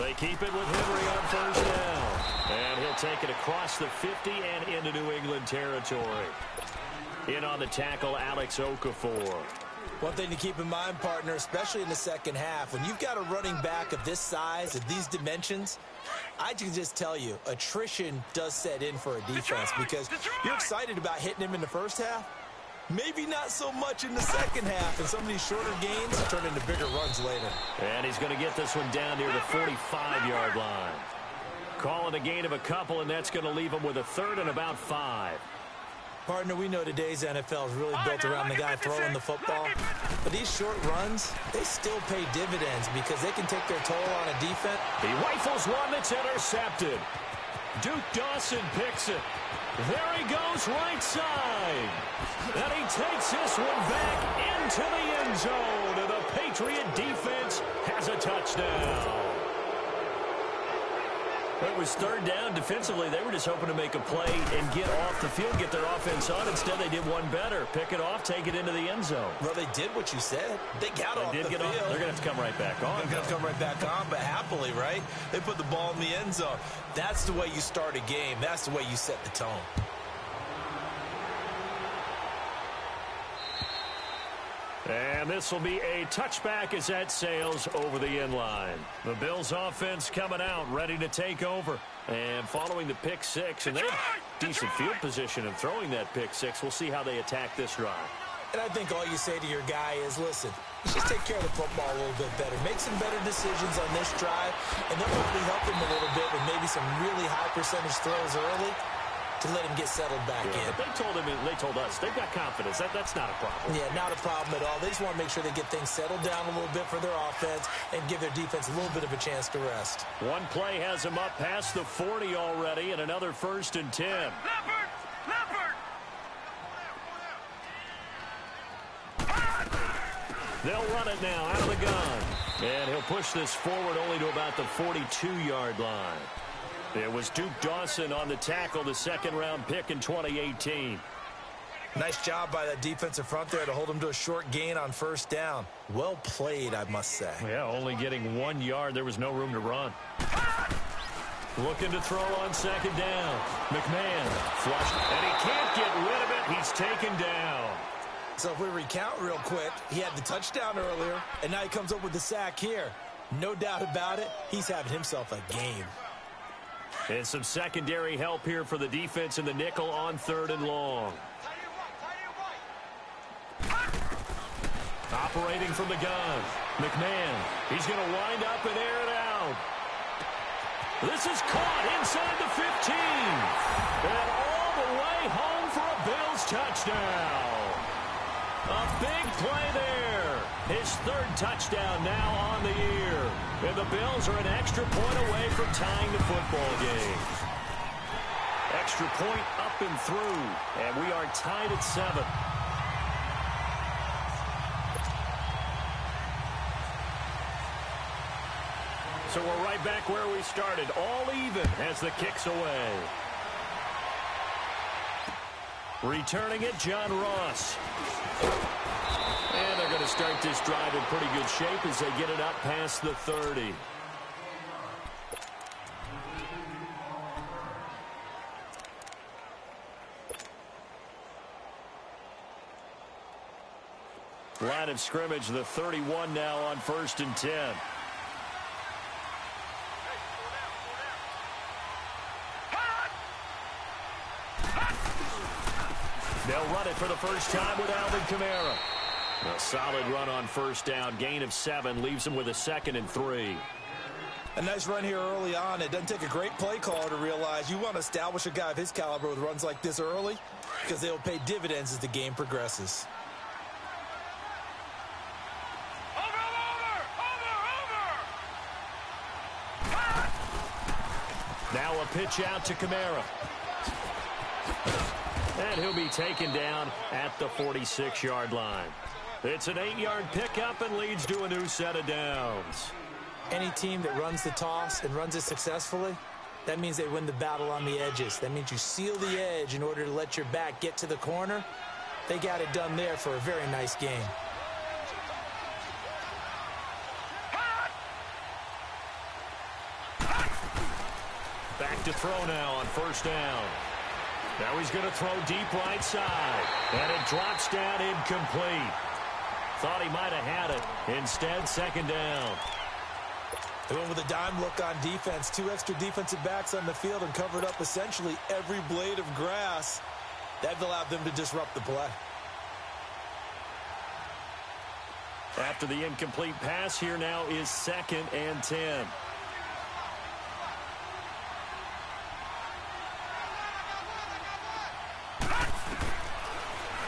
They keep it with Henry on first down. And he'll take it across the 50 and into New England territory. In on the tackle, Alex Okafor. One thing to keep in mind, partner, especially in the second half, when you've got a running back of this size, of these dimensions, I can just tell you, attrition does set in for a defense because you're excited about hitting him in the first half. Maybe not so much in the second half, and some of these shorter gains turn into bigger runs later. And he's going to get this one down near the 45-yard line. Calling a gain of a couple, and that's going to leave him with a third and about 5. Partner, we know today's NFL is really built around the guy throwing the football. But these short runs, they still pay dividends because they can take their toll on a defense. He rifles one that's intercepted. Duke Dawson picks it. There he goes right side. And he takes this one back into the end zone. And the Patriot defense has a touchdown. It was third down. Defensively, they were just hoping to make a play and get off the field, get their offense on. Instead, they did one better. Pick it off, take it into the end zone. Well, they did what you said. They got off the field. They're going to have to come right back on. They're going to come right back on, but happily, right? They put the ball in the end zone. That's the way you start a game. That's the way you set the tone. And this will be a touchback as that sails over the end line. The Bills offense coming out, ready to take over. And following the pick six, and they have decent field position in throwing that pick six. We'll see how they attack this drive. And I think all you say to your guy is, listen, just take care of the football a little bit better. Make some better decisions on this drive, and they'll probably help him a little bit with maybe some really high percentage throws early to let him get settled back in. But they told us, they've got confidence. That's not a problem. Yeah, not a problem at all. They just want to make sure they get things settled down a little bit for their offense and give their defense a little bit of a chance to rest. One play has them up past the 40 already, and another 1st and 10. They'll run it now out of the gun. And he'll push this forward only to about the 42-yard line. It was Duke Dawson on the tackle, the second-round pick in 2018. Nice job by that defensive front there to hold him to a short gain on first down. Well played, I must say. Yeah, only getting 1 yard. There was no room to run. Looking to throw on second down. McMahon flushed, and he can't get rid of it. He's taken down. So if we recount real quick, he had the touchdown earlier, and now he comes up with the sack here. No doubt about it, he's having himself a game. And some secondary help here for the defense in the nickel on 3rd and long. Operating from the gun. McMahon. He's going to wind up and air it out. This is caught inside the 15. And all the way home for a Bills touchdown. A big play there. His 3rd touchdown now on the year. And the Bills are an extra point away from tying the football game. Extra point up and through. And we are tied at 7. So we're right back where we started. All even as the kick's away. Returning it, John Ross. And they're going to start this drive in pretty good shape as they get it up past the 30. Line of scrimmage, the 31 now on 1st and 10. They'll run it for the first time with Alvin Kamara. A solid run on first down. Gain of 7 leaves him with a 2nd and 3. A nice run here early on. It doesn't take a great play caller to realize you want to establish a guy of his caliber with runs like this early because they'll pay dividends as the game progresses. Now a pitch out to Kamara. And he'll be taken down at the 46-yard line. It's an 8-yard pickup and leads to a new set of downs. Any team that runs the toss and runs it successfully, that means they win the battle on the edges. That means you seal the edge in order to let your back get to the corner. They got it done there for a very nice game. throw now on first down. Now he's going to throw deep right side. And it drops down incomplete. Thought he might have had it. Instead, second down. They went with a dime look on defense. 2 extra defensive backs on the field and covered up essentially every blade of grass. That allowed them to disrupt the play. After the incomplete pass, here now is 2nd and 10.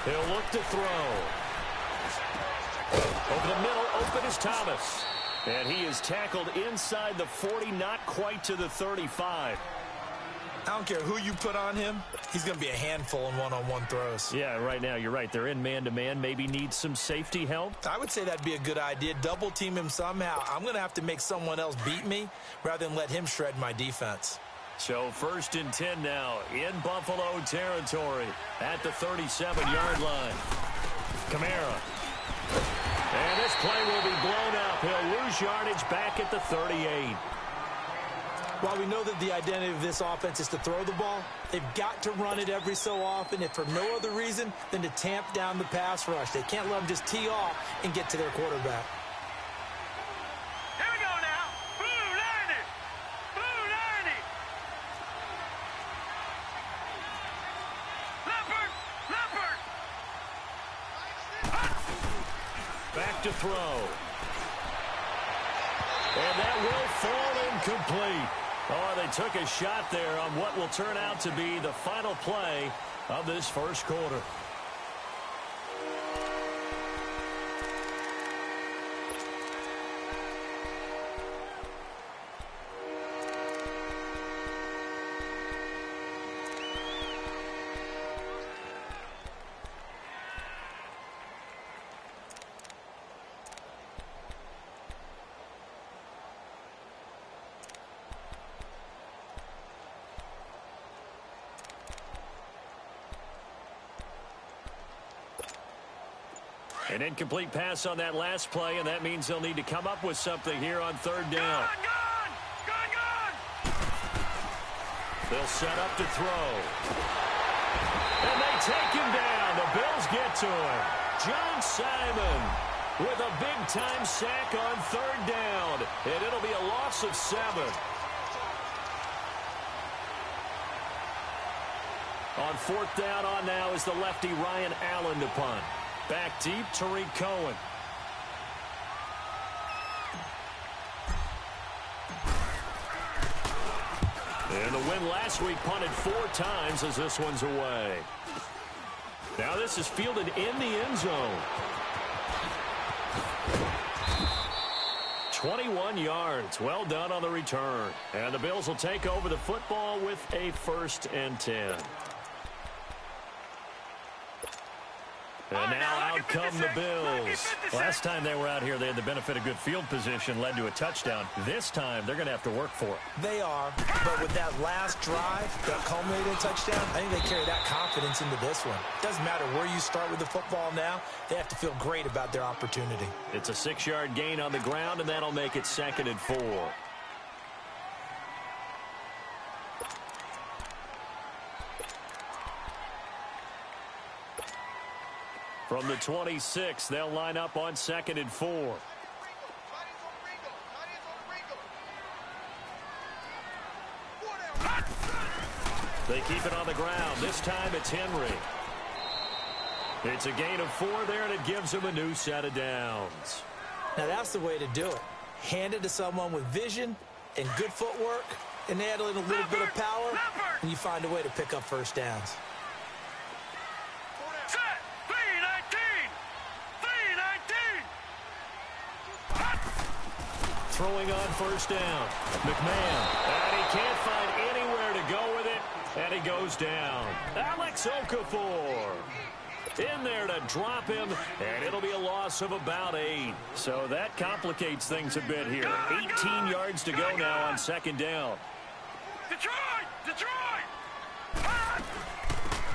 He'll look to throw. Over the middle, open is Thomas. And he is tackled inside the 40, not quite to the 35. I don't care who you put on him. He's going to be a handful in one-on-one throws. Yeah, right now, you're right. They're in man-to-man. Maybe needs some safety help. I would say that'd be a good idea. Double team him somehow. I'm going to have to make someone else beat me rather than let him shred my defense. So 1st and 10 now in Buffalo territory at the 37-yard line. Kamara. And this play will be blown up. He'll lose yardage back at the 38. While we know that the identity of this offense is to throw the ball, they've got to run it every so often, if for no other reason than to tamp down the pass rush. They can't let them just tee off and get to their quarterback. Here we go now. Blue 90. Blue 90. Leopard. Back to throw. And that will fall incomplete. Oh, they took a shot there on what will turn out to be the final play of this first quarter. An incomplete pass on that last play, and that means they'll need to come up with something here on 3rd down. Gone! They'll set up to throw. And they take him down. The Bills get to him. John Simon with a big-time sack on 3rd down, and it'll be a loss of 7. On 4th down on now is the lefty Ryan Allen to punt. Back deep, Tariq Cohen. And the win last week punted 4 times as this one's away. Now this is fielded in the end zone. 21 yards. Well done on the return. And the Bills will take over the football with a 1st and 10. And now out come the Bills. Last time they were out here, they had the benefit of good field position, led to a touchdown. This time, they're going to have to work for it. They are, but with that last drive that culminated in a touchdown, I think they carry that confidence into this one. Doesn't matter where you start with the football now, they have to feel great about their opportunity. It's a 6-yard gain on the ground, and that'll make it 2nd and 4. From the 26, they'll line up on 2nd and 4. They keep it on the ground. This time it's Henry. It's a gain of 4 there, and it gives them a new set of downs. Now that's the way to do it. Hand it to someone with vision and good footwork, and add in a little bit of power, and you find a way to pick up 1st downs. Throwing on 1st down. McMahon. And he can't find anywhere to go with it. And he goes down. Alex Okafor in there to drop him. And it'll be a loss of about 8. So that complicates things a bit here. 18 yards to go now on 2nd down. Detroit!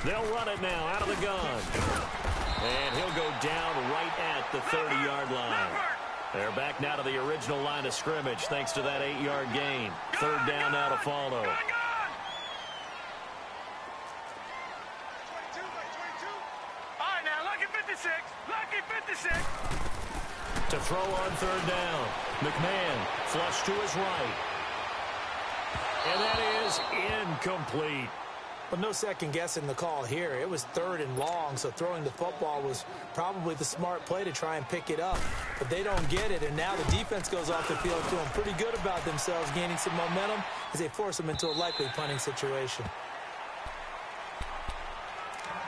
They'll run it now out of the gun. And he'll go down right at the 30-yard line. They're back now to the original line of scrimmage thanks to that 8-yard gain. 3rd down now to follow. 56. Lucky 56. To throw on third down. McMahon flush to his right. And that is incomplete. But no second guessing the call here. It was third and long, so throwing the football was probably the smart play to try and pick it up. But they don't get it, and now the defense goes off the field feeling pretty good about themselves, gaining some momentum as they force them into a likely punting situation.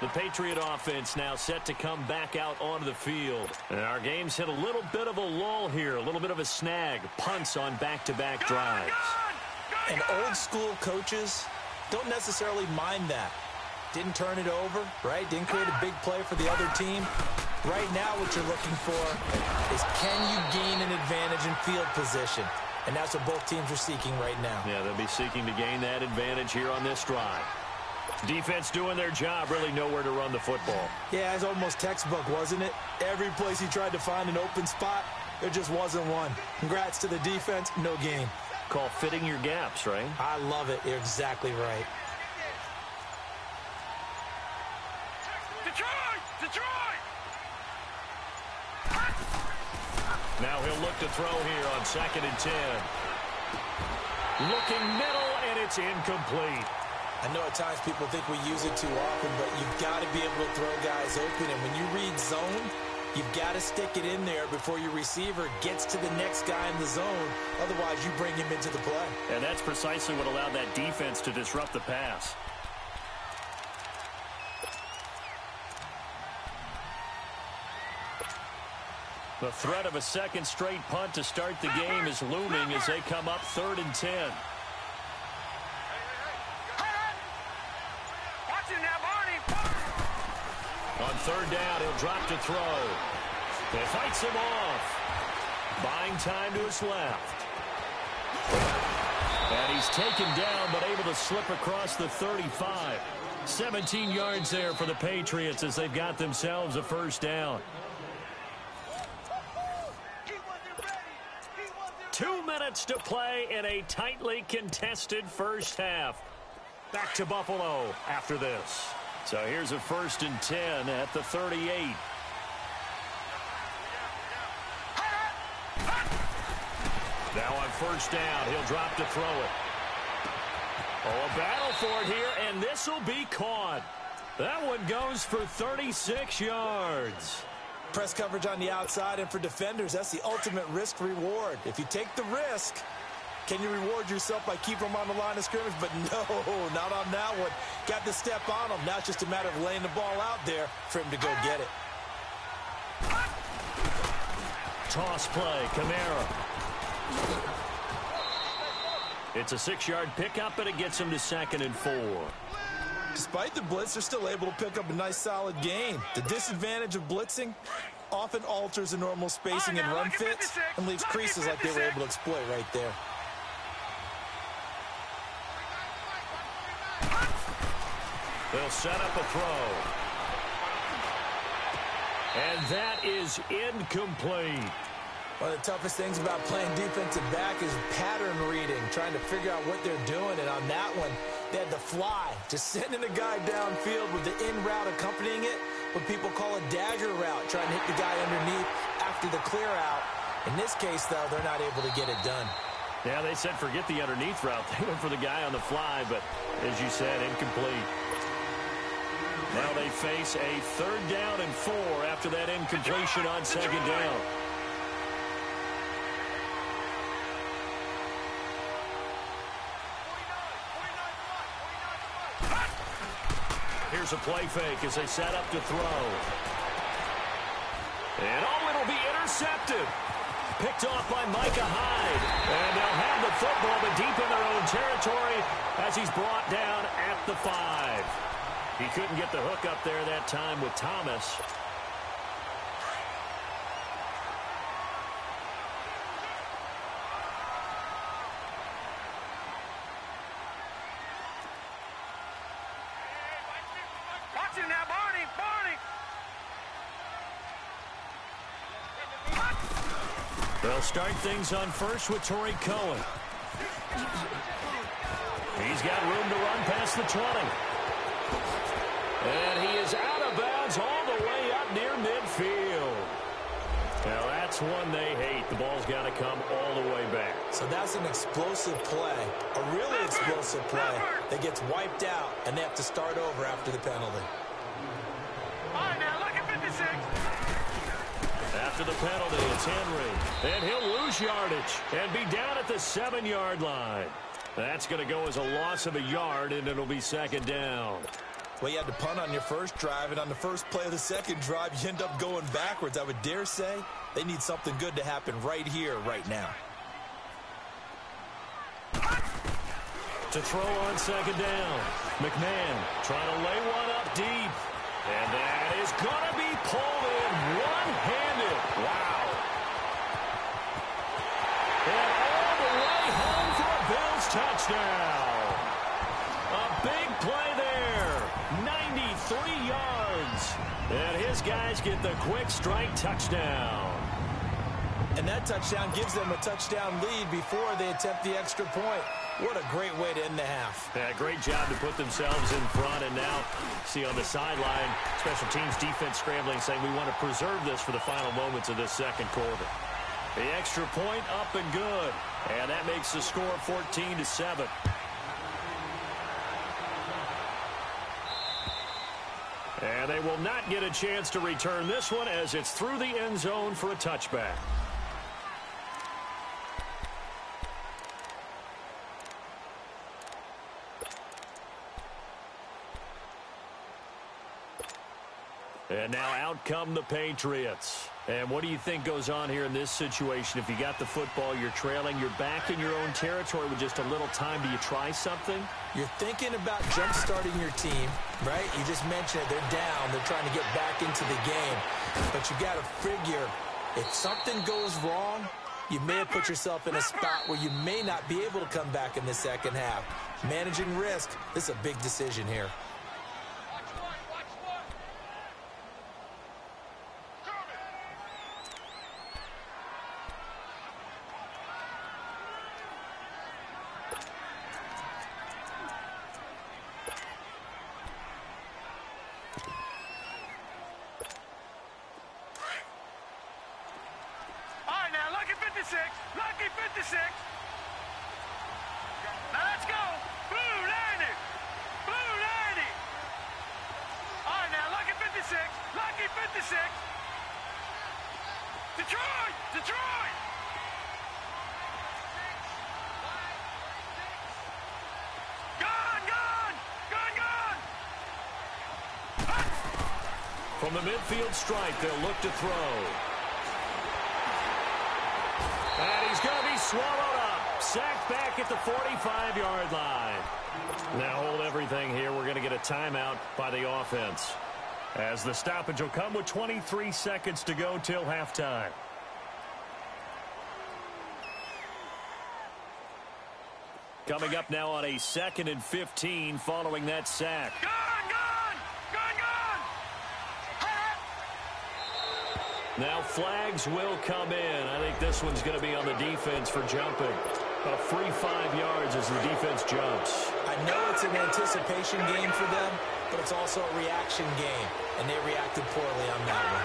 The Patriot offense now set to come back out onto the field. And our game's hit a little bit of a lull here, a little bit of a snag. Punts on back-to-back drives. And old-school coaches don't necessarily mind that. Didn't turn it over, right? Didn't create a big play for the other team. Right now what you're looking for is, can you gain an advantage in field position? And that's what both teams are seeking right now. Yeah, they'll be seeking to gain that advantage here on this drive. Defense doing their job, really nowhere to run the football. Yeah, it's almost textbook, wasn't it? Every place he tried to find an open spot, there just wasn't one. Congrats to the defense, no gain. Call fitting your gaps, right? I love it. You're exactly right. Detroit! Now he'll look to throw here on 2nd and 10. Looking middle, and it's incomplete. I know at times people think we use it too often, but you've got to be able to throw guys open. And when you read zone, you've got to stick it in there before your receiver gets to the next guy in the zone. Otherwise, you bring him into the play. And that's precisely what allowed that defense to disrupt the pass. The threat of a second straight punt to start the game is looming as they come up 3rd and 10. On 3rd down, he'll drop to throw. He fights him off. Buying time to his left. And he's taken down, but able to slip across the 35. 17 yards there for the Patriots as they've got themselves a first down. 2 minutes to play in a tightly contested first half. Back to Buffalo after this. So here's a 1st and 10 at the 38. Now on 1st down, he'll drop to throw it. Oh, a battle for it here, and this will be caught. That one goes for 36 yards. Press coverage on the outside, and for defenders, that's the ultimate risk-reward. If you take the risk, can you reward yourself by keeping them on the line of scrimmage? But no, not on that one. Got to step on them. Now it's just a matter of laying the ball out there for him to go get it. Toss play, Kamara. It's a 6-yard pickup, and it gets him to 2nd and 4. Despite the blitz, they're still able to pick up a nice, solid gain. The disadvantage of blitzing often alters the normal spacing and run fits and leaves creases like they were able to exploit right there. They'll set up a throw. And that is incomplete. One of the toughest things about playing defensive back is pattern reading, trying to figure out what they're doing. And on that one, they had the fly, just sending a guy downfield with the in route accompanying it, what people call a dagger route, trying to hit the guy underneath after the clear out. In this case, though, they're not able to get it done. Yeah, they said forget the underneath route. They went for the guy on the fly, but as you said, incomplete. Now they face a 3rd down and 4 after that incompletion on 2nd down. Here's a play fake as they set up to throw. And it'll be intercepted. Picked off by Micah Hyde. And they'll have the football, but deep in their own territory as he's brought down at the 5. He couldn't get the hook up there that time with Thomas. Watch it now, Barney! They'll start things on first with Torrey Cohen. He's got room to run past the 20. And he is out of bounds all the way up near midfield. That's one they hate. The ball's got to come all the way back. So that's an explosive play, a really explosive play that gets wiped out, and they have to start over after the penalty. All right, now look at 56. After the penalty, it's Henry. And he'll lose yardage and be down at the 7-yard line. That's going to go as a loss of a yard, and it'll be second down. Well, you had to punt on your first drive, and on the first play of the second drive, you end up going backwards. I would dare say they need something good to happen right here, right now. To throw on second down. McMahon trying to lay one up deep. And that is going to be pulled in one-handed. Wow. And all the way home for a Bills touchdown. A big play there. 93 yards. And his guys get the quick strike touchdown. And that touchdown gives them a touchdown lead before they attempt the extra point. What a great way to end the half. Yeah, great job to put themselves in front. And now, see on the sideline, special teams defense scrambling, saying we want to preserve this for the final moments of this second quarter. The extra point up and good. And that makes the score 14-7. And they will not get a chance to return this one as it's through the end zone for a touchback. And now out come the Patriots. And what do you think goes on here in this situation? If you got the football, you're trailing, you're back in your own territory with just a little time. Do you try something? You're thinking about jump-starting your team, right? You just mentioned it. They're down. They're trying to get back into the game. But you got to figure, if something goes wrong, you may have put yourself in a spot where you may not be able to come back in the second half. Managing risk, this is a big decision here. Lucky 56. Now let's go. Blue 90. Blue 90. All right, now lucky 56. Lucky 56. Detroit. Detroit. Gone, gone. Gone, gone. From the midfield stripe, they'll look to throw. And he's going to be swallowed up. Sacked back at the 45-yard line. Now hold everything here. We're going to get a timeout by the offense, as the stoppage will come with 23 seconds to go till halftime. Coming up now on a 2nd and 15 following that sack. Gone, gone. Gone, gone. Now flags will come in. I think this one's going to be on the defense for jumping. A free 5 yards as the defense jumps. I know it's an anticipation game for them, but it's also a reaction game, and they reacted poorly on that one.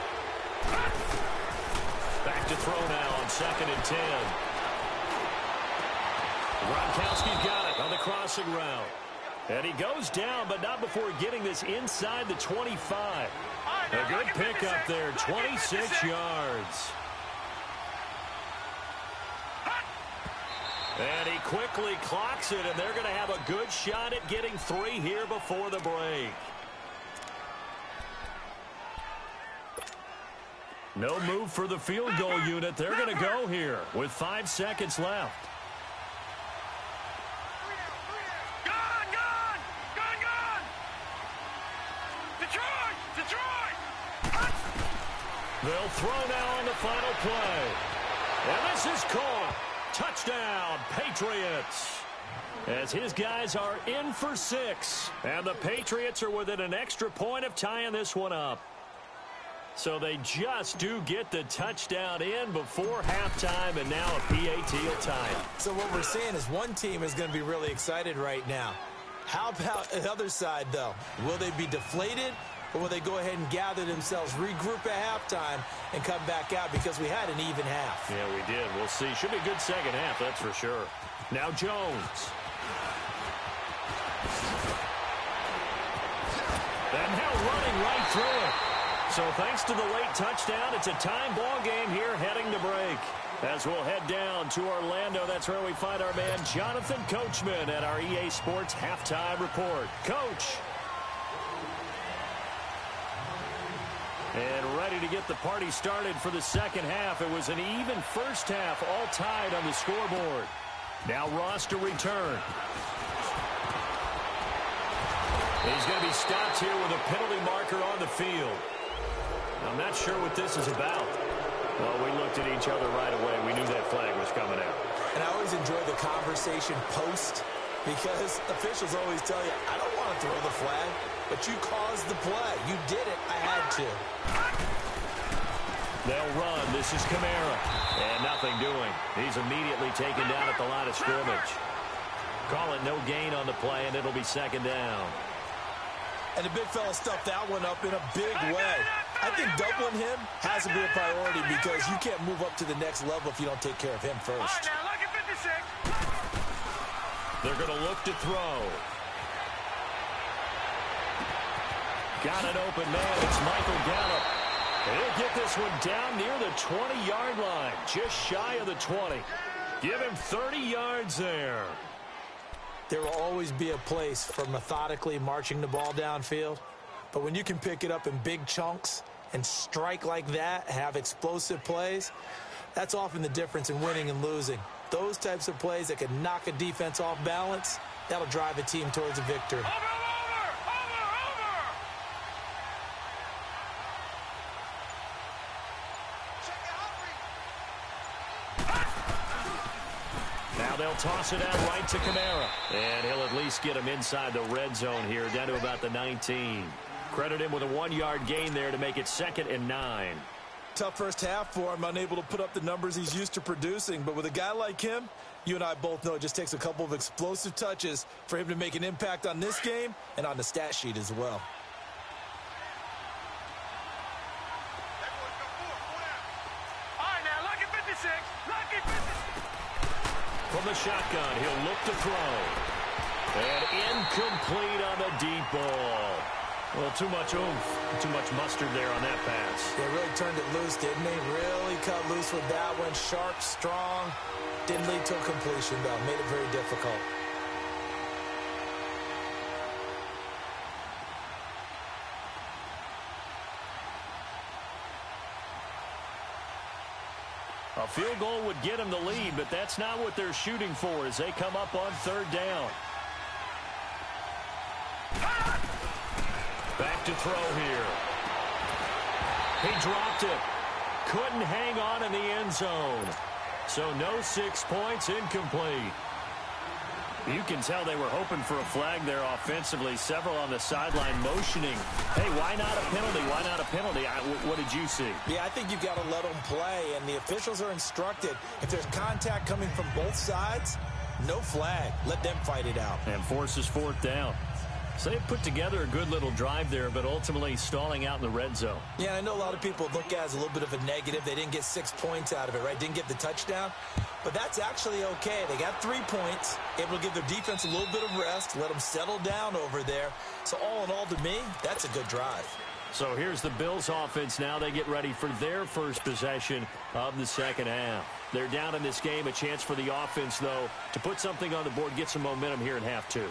Back to throw now on 2nd and 10. Gronkowski's got it on the crossing route. And he goes down, but not before getting this inside the 25. A good pickup there, 26 yards. And he quickly clocks it, and they're going to have a good shot at getting 3 here before the break. No move for the field goal unit. They're going to go here with 5 seconds left. Gone, gone. Gone, gone. Detroit. Detroit. They'll throw now on the final play. And this is caught. Touchdown, Patriots. As his guys are in for 6. And the Patriots are within an extra point of tying this one up. So they just do get the touchdown in before halftime, and now a PAT will tie it. So what we're seeing is one team is going to be really excited right now. How about the other side, though? Will they be deflated, or will they go ahead and gather themselves, regroup at halftime, and come back out because we had an even half? Yeah, we did. We'll see. Should be a good second half, that's for sure. Now Jones. And now running right through it. So thanks to the late touchdown, it's a time ball game here heading to break. As we'll head down to Orlando, that's where we find our man Jonathan Coachman at our EA Sports Halftime Report. Coach. And ready to get the party started for the second half. It was an even first half, all tied on the scoreboard. Now Ross to return. He's going to be stopped here with a penalty marker on the field. I'm not sure what this is about. Well, we looked at each other right away. We knew that flag was coming out. And I always enjoy the conversation post because officials always tell you, I don't want to throw the flag, but you caused the play. You did it. I had to. They'll run. This is Kamara. And nothing doing. He's immediately taken down at the line of scrimmage. Call it no gain on the play, and it'll be second down. And the big fella stuffed that one up in a big way. I think doubling him has to be a priority because you can't move up to the next level if you don't take care of him first. All right, now look at 56. They're going to look to throw. Got an open man. It's Michael Gallup. He'll get this one down near the 20-yard line, just shy of the 20. Give him 30 yards there. There will always be a place for methodically marching the ball downfield. But when you can pick it up in big chunks and strike like that, have explosive plays, that's often the difference in winning and losing. Those types of plays that can knock a defense off balance, that'll drive a team towards a victory. Over. Now they'll toss it out right to Kamara. And he'll at least get him inside the red zone here, down to about the 19. Credit him with a 1-yard gain there to make it 2nd and 9. Tough first half for him, unable to put up the numbers he's used to producing. But with a guy like him, you and I both know it just takes a couple of explosive touches for him to make an impact on this game and on the stat sheet as well. All right, now look at 56. Look at 56. From the shotgun, he'll look to throw. And incomplete on the deep ball. Well, too much oomph, too much mustard there on that pass. They really turned it loose, didn't they? Really cut loose with that one. Sharp, strong. Didn't lead to a completion, though. Made it very difficult. A field goal would get them the lead, but that's not what they're shooting for as they come up on 3rd down. Back to throw here. He dropped it. Couldn't hang on in the end zone. So no 6 points, incomplete. You can tell they were hoping for a flag there offensively. Several on the sideline motioning. Hey, why not a penalty? Why not a penalty? What did you see? Yeah, I think you've got to let them play, and the officials are instructed. If there's contact coming from both sides, no flag. Let them fight it out. And forces 4th down. So they put together a good little drive there, but ultimately stalling out in the red zone. Yeah, I know a lot of people look at it as a little bit of a negative. They didn't get 6 points out of it, right? Didn't get the touchdown. But that's actually okay. They got 3 points, able to give their defense a little bit of rest, let them settle down over there. So all in all, to me, that's a good drive. So here's the Bills offense now. They get ready for their first possession of the second half. They're down in this game. A chance for the offense, though, to put something on the board, get some momentum here in half 2.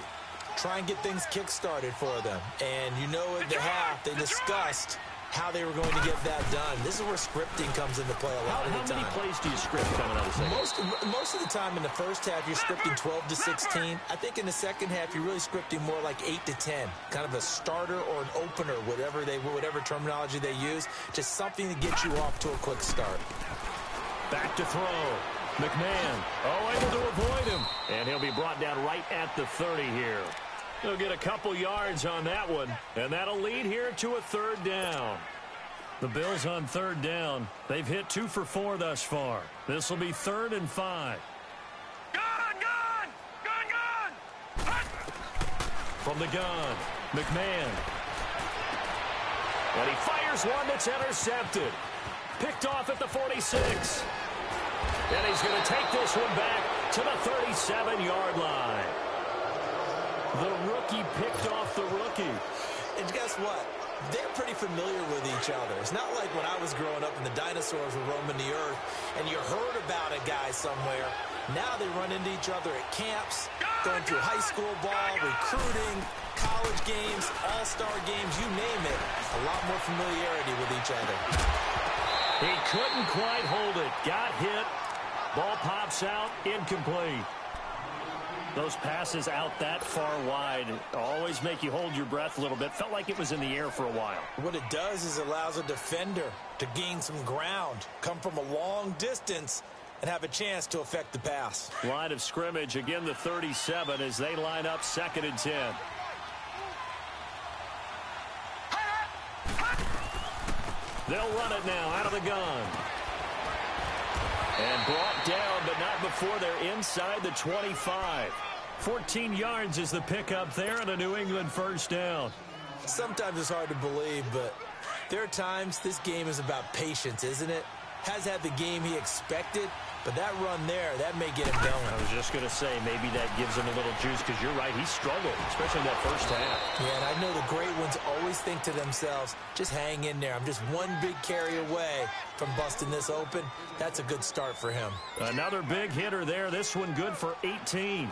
Try and get things kick-started for them. And you know at the half, they discussed how they were going to get that done. This is where scripting comes into play a lot of the time. How many plays do you script coming out of the second? Most of the time in the first half, you're scripting 12 to 16. I think in the second half, you're really scripting more like 8 to 10. Kind of a starter or an opener, whatever terminology they use. Just something to get you off to a quick start. Back to throw. McMahon, able to avoid him. And he'll be brought down right at the 30 here. He'll get a couple yards on that one, and that'll lead here to a 3rd down. The Bills on 3rd down. They've hit 2 for 4 thus far. This will be 3rd and 5. Gun! From the gun, McMahon. And he fires one that's intercepted. Picked off at the 46. And he's going to take this one back to the 37-yard line. The rookie picked off the rookie. And guess what? They're pretty familiar with each other. It's not like when I was growing up and the dinosaurs were roaming the earth and you heard about a guy somewhere. Now they run into each other at camps, going through high school ball, recruiting, college games, all-star games, you name it. A lot more familiarity with each other. He couldn't quite hold it. Got hit. Ball pops out. Incomplete. Those passes out that far wide always make you hold your breath a little bit. Felt like it was in the air for a while. What it does is allows a defender to gain some ground, come from a long distance, and have a chance to affect the pass. Line of scrimmage, again the 37 as they line up 2nd and 10. They'll run it now out of the gun. And brought down, but not before they're inside the 25. 14 yards is the pickup there and a New England first down. Sometimes it's hard to believe, but there are times this game is about patience, isn't it? Has had the game he expected, but that run there, that may get him going. I was just going to say, maybe that gives him a little juice, because you're right, he struggled, especially in that first half. Yeah, and I know the great ones always think to themselves, just hang in there. I'm just one big carry away from busting this open. That's a good start for him. Another big hitter there. This one good for 18.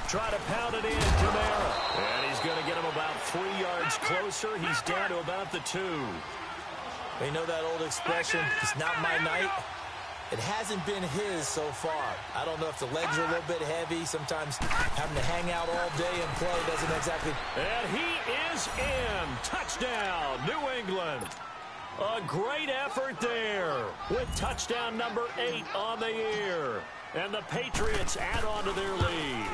Try to pound it in, Kamara. And he's going to get him about 3 yards closer. He's down to about the 2. You know that old expression, it's not my night? It hasn't been his so far. I don't know if the legs are a little bit heavy. Sometimes having to hang out all day and play doesn't exactly... And he is in. Touchdown, New England. A great effort there with touchdown number 8 on the year. And the Patriots add on to their lead.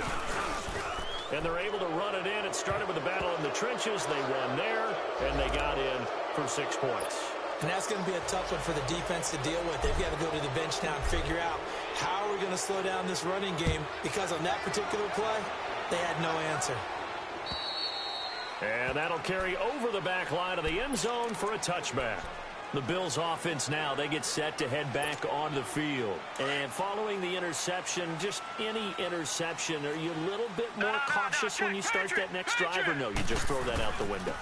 And they're able to run it in. It started with a battle in the trenches. They won there, and they got in for 6 points. And that's going to be a tough one for the defense to deal with. They've got to go to the bench now and figure out how are we going to slow down this running game, because on that particular play, they had no answer. And that'll carry over the back line of the end zone for a touchback. The Bills offense now, they get set to head back on the field. And following the interception, just any interception, are you a little bit more cautious when you start that next drive, or no, you just throw that out the window?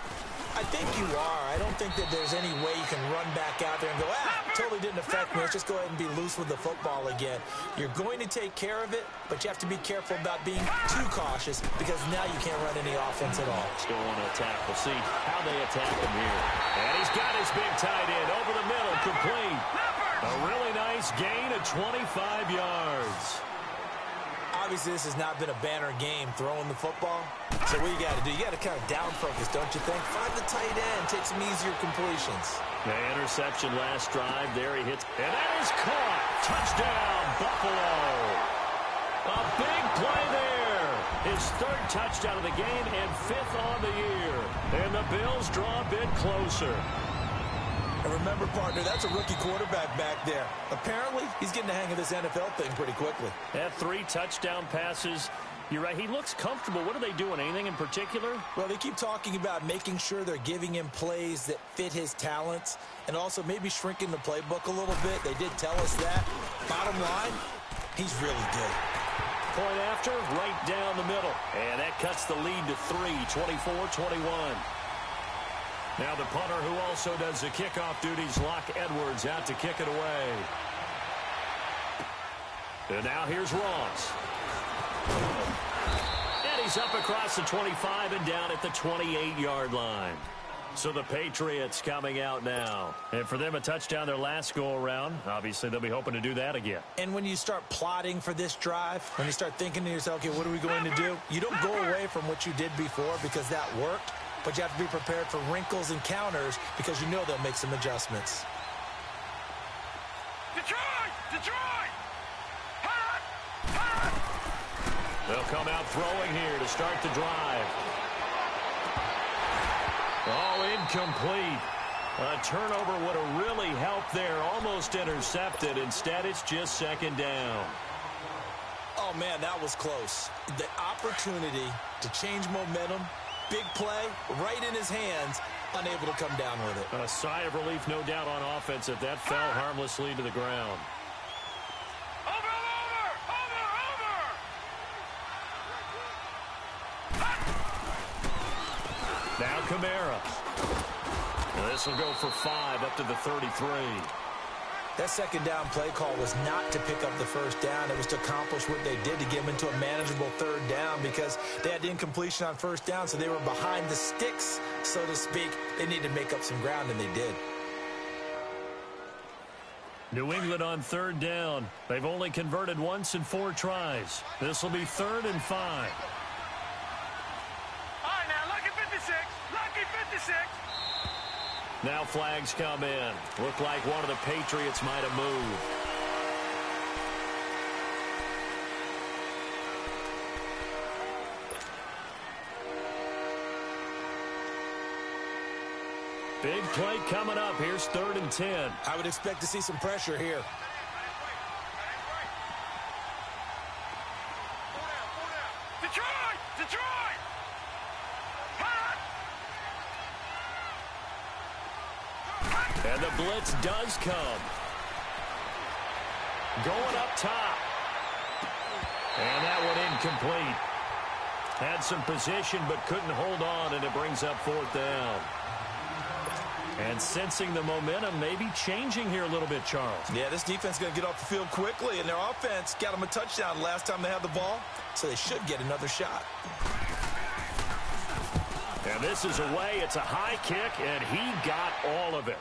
I think you are. I don't think that there's any way you can run back out there and go, totally didn't affect me. Let's just go ahead and be loose with the football again. You're going to take care of it, but you have to be careful about being too cautious, because now you can't run any offense at all. Still want to attack. We'll see how they attack him here. And he's got his big tight end over the middle, complete. A really nice gain of 25 yards. Obviously, this has not been a banner game throwing the football. So what you got to do, you got to kind of down focus, don't you think? Find the tight end, take some easier completions. The interception last drive. There he hits. And that is caught. Touchdown, Buffalo. A big play there. His 3rd touchdown of the game and 5th on the year. And the Bills draw a bit closer. And remember, partner, that's a rookie quarterback back there. Apparently, he's getting the hang of this NFL thing pretty quickly. Had 3 touchdown passes. You're right, he looks comfortable. What are they doing? Anything in particular? Well, they keep talking about making sure they're giving him plays that fit his talents, and also maybe shrinking the playbook a little bit. They did tell us that. Bottom line, he's really good. Point after, right down the middle. And that cuts the lead to 3, 24-21. Now the punter, who also does the kickoff duties, Locke Edwards, out to kick it away. And now here's Ross. And he's up across the 25 and down at the 28-yard line. So the Patriots coming out now. And for them, a touchdown their last go-around. Obviously, they'll be hoping to do that again. And when you start plotting for this drive, when you start thinking to yourself, okay, what are we going to do? You don't go away from what you did before, because that worked. But you have to be prepared for wrinkles and counters, because you know they'll make some adjustments. Detroit! Detroit! They'll come out throwing here to start the drive. Oh, incomplete. A turnover would have really helped there. Almost intercepted. Instead, it's just second down. Oh, man, that was close. The opportunity to change momentum, big play, right in his hands, unable to come down with it. A sigh of relief, no doubt, on offense if that fell harmlessly to the ground. Now Kamara. This will go for 5 up to the 33. That second down play call was not to pick up the first down. It was to accomplish what they did to get them into a manageable third down because they had incompletion on first down, so they were behind the sticks, so to speak. They needed to make up some ground, and they did. New England on third down. They've only converted once in 4 tries. This will be 3rd and 5. All right, now, lucky 56. Lucky 56. Now flags come in. Look like one of the Patriots might have moved. Big play coming up. Here's 3rd and 10. I would expect to see some pressure here. Detroit! Detroit! Hot! And the blitz does come. Going up top. And that one incomplete. Had some position but couldn't hold on, and it brings up 4th down. And sensing the momentum maybe changing here a little bit, Charles. Yeah, this defense is going to get off the field quickly, and their offense got them a touchdown last time they had the ball, so they should get another shot. And this is away. It's a high kick, and he got all of it.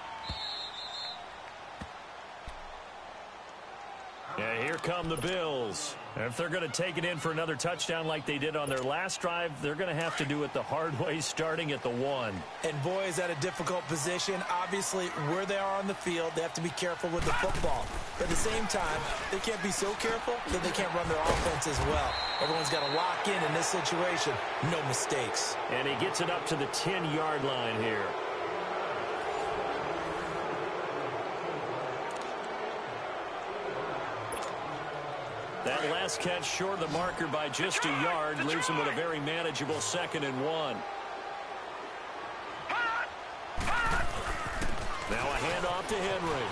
And here come the Bills. And if they're going to take it in for another touchdown like they did on their last drive, they're going to have to do it the hard way, starting at the 1. And boy, is that a difficult position. Obviously, where they are on the field, they have to be careful with the football. But at the same time, they can't be so careful that they can't run their offense as well. Everyone's got to lock in this situation. No mistakes. And he gets it up to the 10-yard line here. That last catch short of the marker by just a yard leaves him with a very manageable 2nd and 1. Now a handoff to Henry.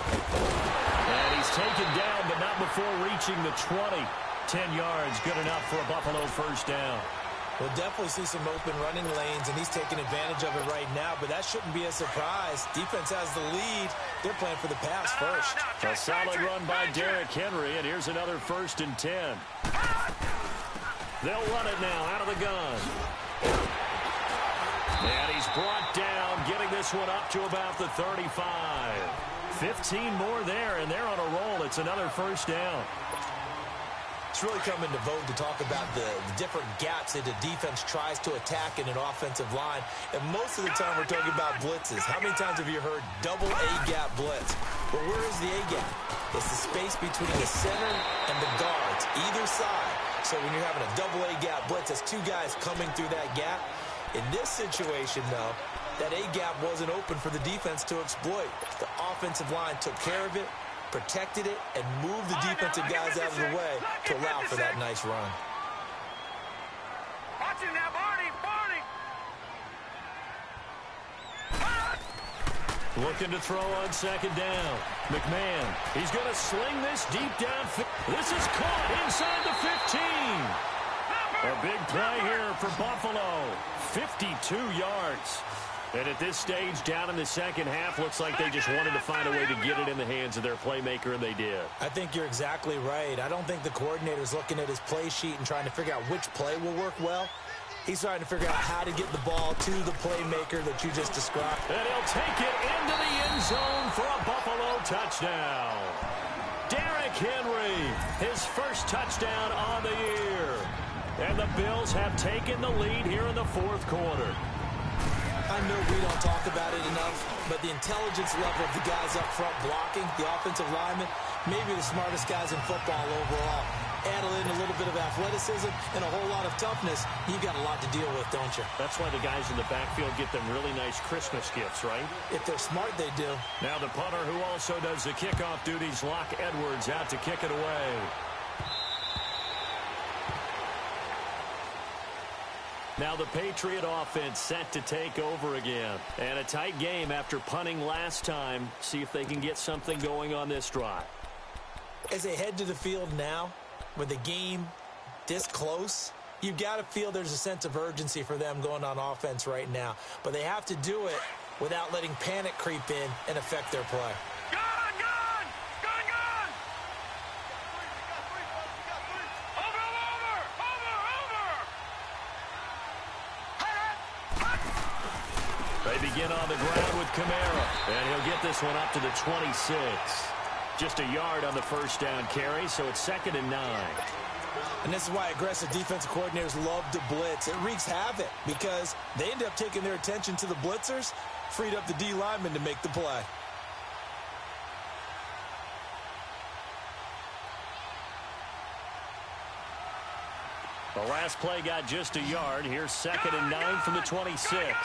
And he's taken down, but not before reaching the 20. 10 yards, good enough for a Buffalo first down. We'll definitely see some open running lanes, and he's taking advantage of it right now, but that shouldn't be a surprise. Defense has the lead. They're playing for the pass first. A solid run by Derrick Henry, and here's another 1st and 10. They'll run it now out of the gun. And he's brought down, getting this one up to about the 35. 15 more there, and they're on a roll. It's another first down. It's really coming to vogue to talk about the different gaps that the defense tries to attack in an offensive line. And most of the time we're talking about blitzes. How many times have you heard double A-gap blitz? Well, where is the A-gap? It's the space between the center and the guards, either side. So when you're having a double A-gap blitz, that's 2 guys coming through that gap. In this situation, though, that A-gap wasn't open for the defense to exploit. The offensive line took care of it, protected it, and moved the defensive guys out of the way to allow for that nice run. Watch it now, Barney! Looking to throw on 2nd down. McMahon, he's going to sling this deep down. This is caught inside the 15. A big play here for Buffalo. 52 yards. And at this stage, down in the second half, looks like they just wanted to find a way to get it in the hands of their playmaker, and they did. I think you're exactly right. I don't think the coordinator's looking at his play sheet and trying to figure out which play will work well. He's trying to figure out how to get the ball to the playmaker that you just described. And he'll take it into the end zone for a Buffalo touchdown. Derrick Henry, his first touchdown on the year. And the Bills have taken the lead here in the 4th quarter. I know we don't talk about it enough, but the intelligence level of the guys up front blocking, the offensive linemen, maybe the smartest guys in football overall. add in a little bit of athleticism and a whole lot of toughness, you've got a lot to deal with, don't you? That's why the guys in the backfield get them really nice Christmas gifts, right? If they're smart, they do. Now the punter who also does the kickoff duties, Locke Edwards, out to kick it away. Now the Patriot offense set to take over again. And a tight game after punting last time. See if they can get something going on this drive. As they head to the field now, with the game this close, you've got to feel there's a sense of urgency for them going on offense right now. But they have to do it without letting panic creep in and affect their play. They begin on the ground with Kamara, and he'll get this one up to the 26. Just a yard on the first down carry, so it's 2nd and 9. And this is why aggressive defensive coordinators love to blitz. It wreaks havoc because they end up taking their attention to the blitzers, freed up the D lineman to make the play. The last play got just a yard. Here's 2nd and 9 from the 26.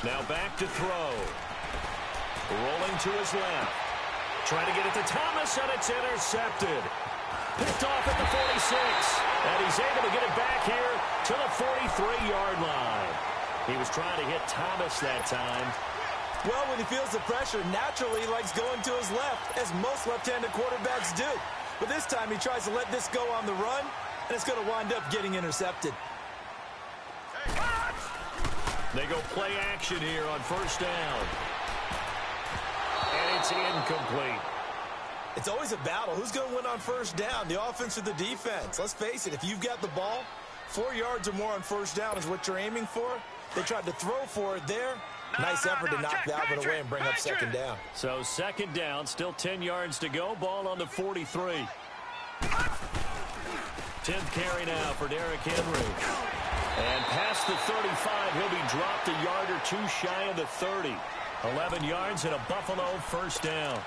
Now back to throw. Rolling to his left. Trying to get it to Thomas, and it's intercepted. Picked off at the 46. And he's able to get it back here to the 43-yard line. He was trying to hit Thomas that time. Well, when he feels the pressure, naturally he likes going to his left, as most left-handed quarterbacks do. But this time he tries to let this go on the run, and it's going to wind up getting intercepted. They go play action here on first down. And it's incomplete. It's always a battle. Who's going to win on first down, the offense or the defense? Let's face it, if you've got the ball, 4 yards or more on first down is what you're aiming for. They tried to throw for it there. Nice effort to knock that one away and bring up 2nd down. So 2nd down, still 10 yards to go. Ball on the 43. 10th carry now for Derrick Henry. And past the 35, he'll be dropped a yard or two shy of the 30. 11 yards and a Buffalo first down.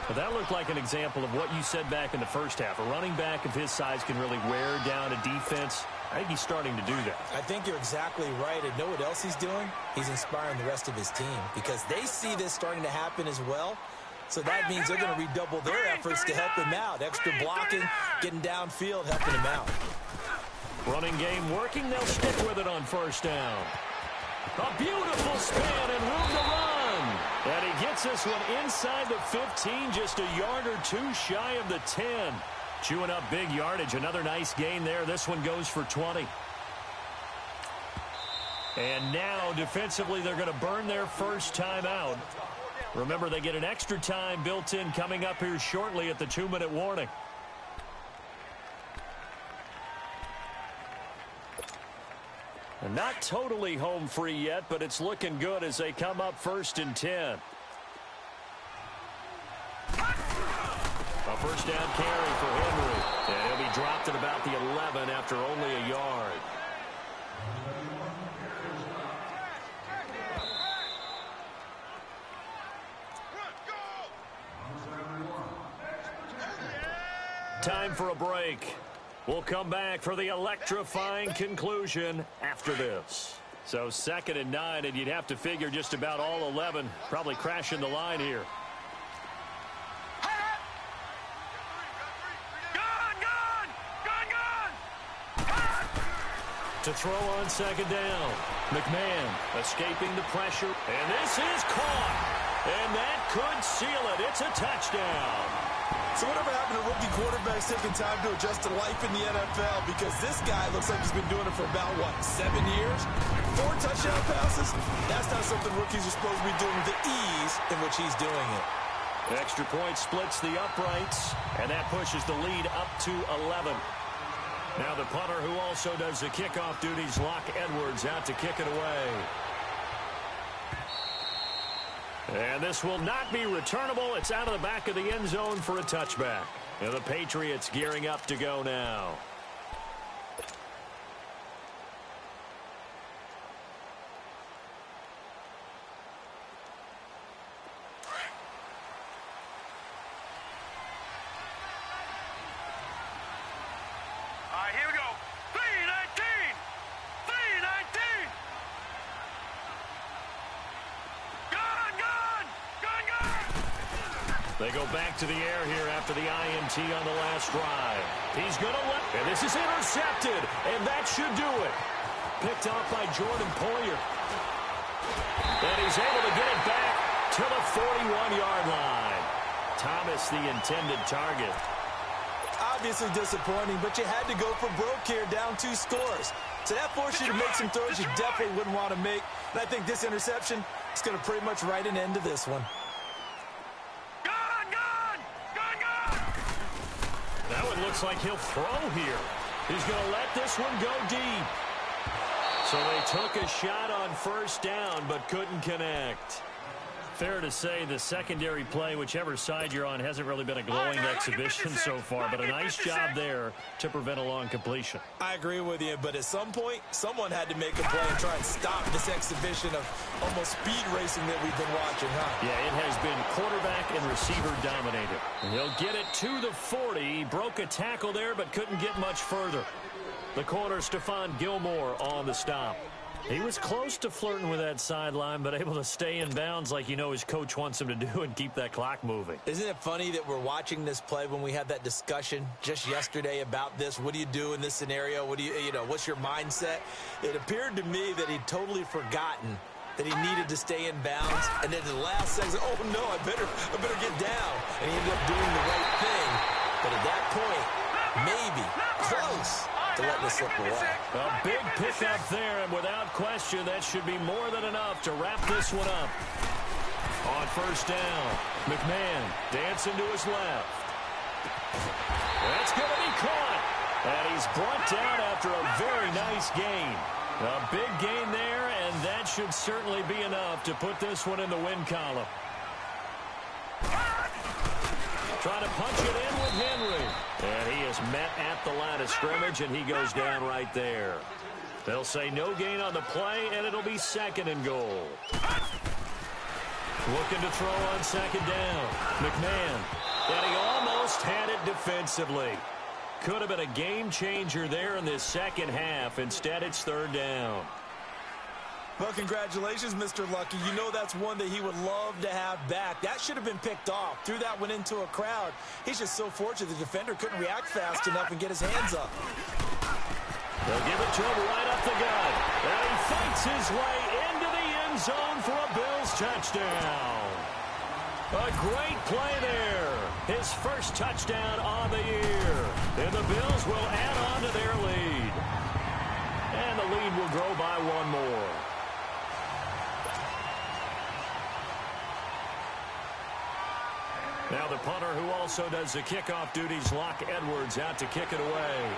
But that looked like an example of what you said back in the first half. A running back of his size can really wear down a defense. I think he's starting to do that. I think you're exactly right. And know what else he's doing? He's inspiring the rest of his team because they see this starting to happen as well. So that means they're going to redouble their efforts to help him out. Extra blocking, getting downfield, helping him out. Running game working. They'll stick with it on first down. A beautiful span and room to run. And he gets this one inside the 15, just a yard or two shy of the 10. Chewing up big yardage. Another nice gain there. This one goes for 20. And now, defensively, they're going to burn their first time out. Remember, they get an extra time built in coming up here shortly at the 2-minute warning. And not totally home free yet, but it's looking good as they come up 1st and 10. A first down carry for Henry. And he'll be dropped at about the 11 after only a yard. Time for a break. We'll come back for the electrifying conclusion after this. So 2nd and 9, and you'd have to figure just about all 11 probably crashing the line here. To throw on 2nd down. McMahon escaping the pressure. And this is caught. And that could seal it. It's a touchdown. So whatever happened to rookie quarterbacks taking time to adjust to life in the NFL? Because this guy looks like he's been doing it for about, 7 years? 4 touchdown passes? That's not something rookies are supposed to be doing with the ease in which he's doing it. Extra point splits the uprights, and that pushes the lead up to 11. Now the punter who also does the kickoff duties, Locke Edwards, out to kick it away. And this will not be returnable. It's out of the back of the end zone for a touchback. And the Patriots gearing up to go now. They go back to the air here after the INT on the last drive. He's going to let, and this is intercepted, and that should do it. Picked off by Jordan Poyer. And he's able to get it back to the 41-yard line. Thomas, the intended target. Obviously disappointing, but you had to go for broke here, down 2 scores. So that forced you to make some throws you definitely wouldn't want to make. And I think this interception is going to pretty much write an end to this one. That one looks like he'll throw here. He's going to let this one go deep. So they took a shot on first down, but couldn't connect. Fair to say the secondary play, whichever side you're on, hasn't really been a glowing exhibition so far, but a nice job there to prevent a long completion. I agree with you, but at some point, someone had to make a play and try and stop this exhibition of almost speed racing that we've been watching, huh? Yeah, it has been quarterback and receiver dominated. And he'll get it to the 40. He broke a tackle there, but couldn't get much further. The corner, Stephon Gilmore, on the stop. He was close to flirting with that sideline, but able to stay in bounds like his coach wants him to do and keep that clock moving. Isn't it funny that we're watching this play when we had that discussion just yesterday about this? What do you do in this scenario? What do what's your mindset? It appeared to me that he'd totally forgotten that he needed to stay in bounds, and then in the last second, oh no, I better get down. And he ended up doing the right thing. But at that point, maybe close to letting it slip away. A big pickup there, and without question, that should be more than enough to wrap this one up. On first down, McMahon dancing to his left. That's going to be caught. And he's brought down after a very nice gain. A big gain there, and that should certainly be enough to put this one in the win column. Trying to punch it in with Henry. And he is met at the line of scrimmage, and he goes down right there. They'll say no gain on the play, and it'll be 2nd and goal. Looking to throw on 2nd down. McMahon. And he almost had it defensively. Could have been a game changer there in this second half. Instead, it's 3rd down. Well, congratulations, Mr. Lucky. You know that's one that he would love to have back. That should have been picked off. Threw that one into a crowd. He's just so fortunate the defender couldn't react fast enough and get his hands up. They'll give it to him right up the gut. And he fights his way into the end zone for a Bills touchdown. A great play there. His first touchdown on the year. And the Bills will add on to their lead. And the lead will grow by 1 more. Now the punter, who also does the kickoff duties, Locke Edwards, out to kick it away.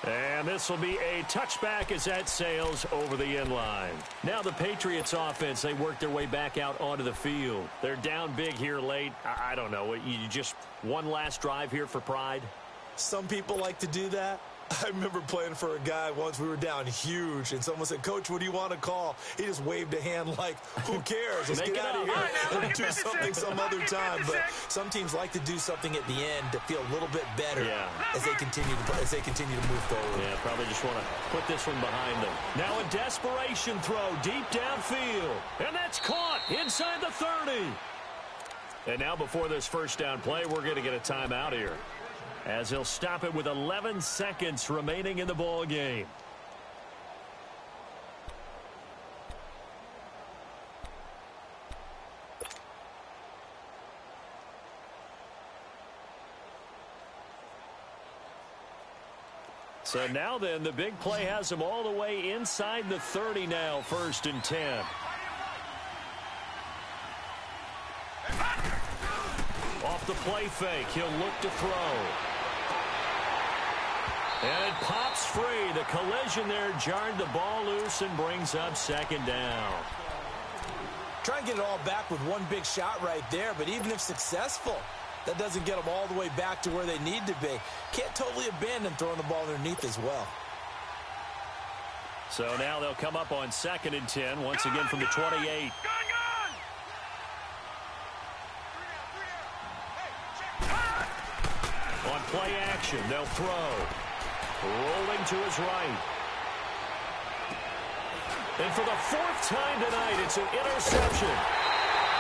And this will be a touchback as that sails over the end line. Now the Patriots offense, they work their way back out onto the field. They're down big here late. I don't know. You just one last drive here for pride? Some people like to do that. I remember playing for a guy once. We were down huge, and someone said, "Coach, what do you want to call?" He just waved a hand like, who cares? Let's get out of here and do something some other time. But some teams like to do something at the end to feel a little bit better as they continue to move forward. Yeah, probably just want to put this one behind them. Now a desperation throw deep downfield, and that's caught inside the 30. And now before this first down play, we're going to get a timeout here, as he'll stop it with 11 seconds remaining in the ball game. So now then, the big play has him all the way inside the 30 now, 1st and 10. Off the play fake, he'll look to throw. And it pops free. The collision there jarred the ball loose and brings up 2nd down. Try and get it all back with one big shot right there, but even if successful, that doesn't get them all the way back to where they need to be. Can't totally abandon throwing the ball underneath as well. So now they'll come up on 2nd and 10, once again from the 28. On play action, they'll throw. Rolling to his right. And for the 4th time tonight, it's an interception.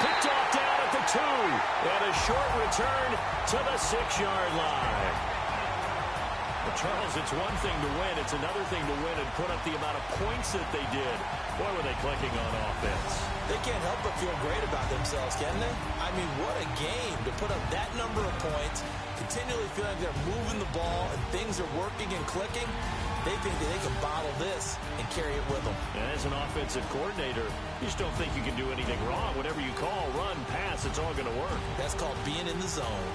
Picked off down at the 2. And a short return to the 6-yard line. Well, Charles, it's one thing to win. It's another thing to win and put up the amount of points that they did. Boy, were they clicking on offense. They can't help but feel great about themselves, can they? I mean, what a game to put up that number of points, continually feeling like they're moving the ball and things are working and clicking. They think that they can bottle this and carry it with them. And as an offensive coordinator, you just don't think you can do anything wrong. Whatever you call, run, pass, it's all going to work. That's called being in the zone.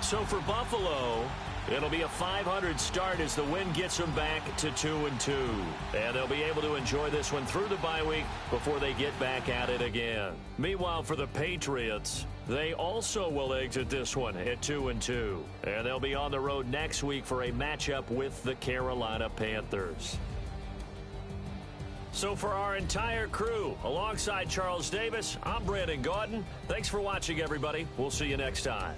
So for Buffalo, it'll be a 500 start as the win gets them back to 2-2. And they'll be able to enjoy this one through the bye week before they get back at it again. Meanwhile, for the Patriots, they also will exit this one at 2-2. And they'll be on the road next week for a matchup with the Carolina Panthers. So for our entire crew, alongside Charles Davis, I'm Brandon Gaudin. Thanks for watching, everybody. We'll see you next time.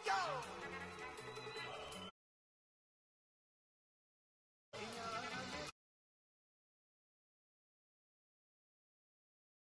Go!